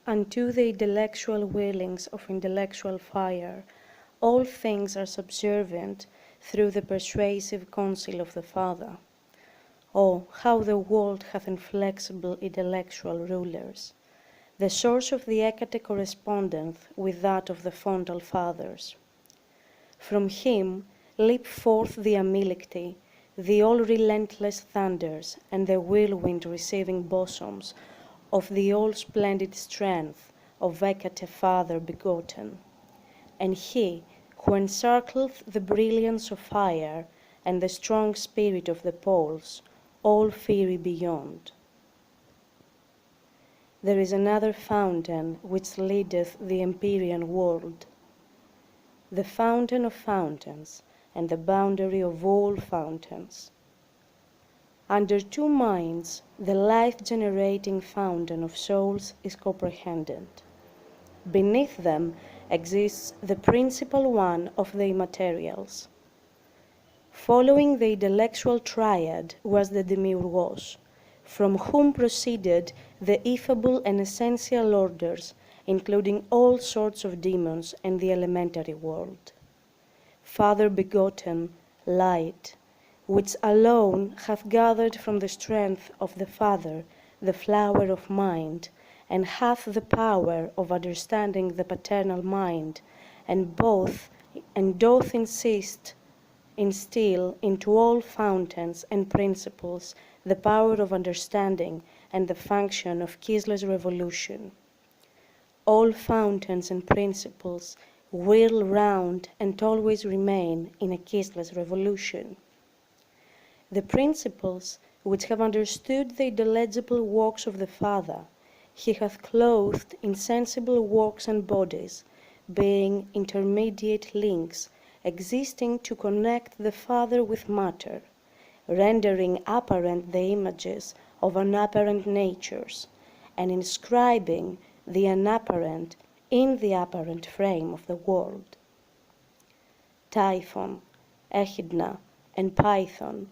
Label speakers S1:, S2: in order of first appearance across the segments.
S1: unto the intellectual willings of intellectual fire, all things are subservient through the persuasive counsel of the Father. Oh, how the world hath inflexible intellectual rulers! The source of the Hekate correspondeth with that of the Fondal Fathers. From him leap forth the Amilekti, the all-relentless thunders, and the whirlwind receiving bosoms of the all-splendid strength of Hekate Father begotten. And he, who encircleth the brilliance of fire and the strong spirit of the poles, all fiery beyond. There is another fountain which leadeth the empyrean world, the fountain of fountains, and the boundary of all fountains. Under two minds, the life-generating fountain of souls is comprehended. Beneath them exists the principal one of the immaterials. Following the intellectual triad was the Demiurgos, from whom proceeded the ineffable and essential orders, including all sorts of demons and the elementary world. Father begotten, light, which alone hath gathered from the strength of the Father the flower of mind, and hath the power of understanding the paternal mind, and doth instill into all fountains and principles the power of understanding and the function of ceaseless revolution. All fountains and principles whirl round and always remain in a ceaseless revolution. The principles which have understood the intelligible works of the Father, he hath clothed in sensible works and bodies, being intermediate links existing to connect the Father with matter, rendering apparent the images of unapparent natures, and inscribing the unapparent in the apparent frame of the world. Typhon, Echidna, and Python,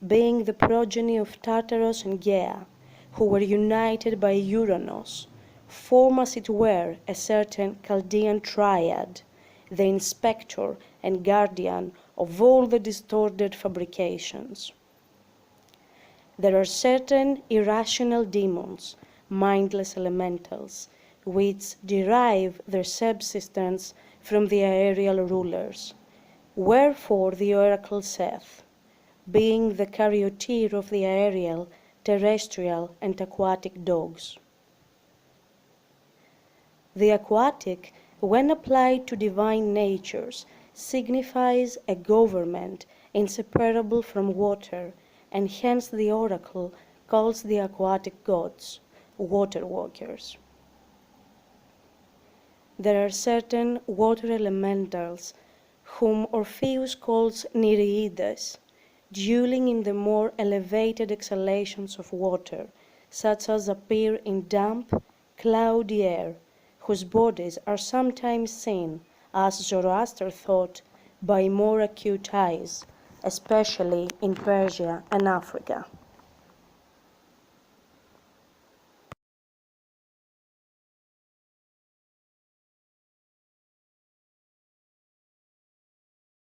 S1: being the progeny of Tartarus and Gea, who were united by Uranus, form as it were a certain Chaldean triad, the inspector and guardian of all the distorted fabrications. There are certain irrational demons, mindless elementals, which derive their subsistence from the aerial rulers. Wherefore the oracle saith, being the charioteer of the aerial, terrestrial, and aquatic dogs. The aquatic, when applied to divine natures, signifies a government inseparable from water, and hence the oracle calls the aquatic gods water walkers. There are certain water elementals whom Orpheus calls Nereides, dwelling in the more elevated exhalations of water, such as appear in damp, cloudy air, whose bodies are sometimes seen, as Zoroaster thought, by more acute eyes, especially in Persia and Africa.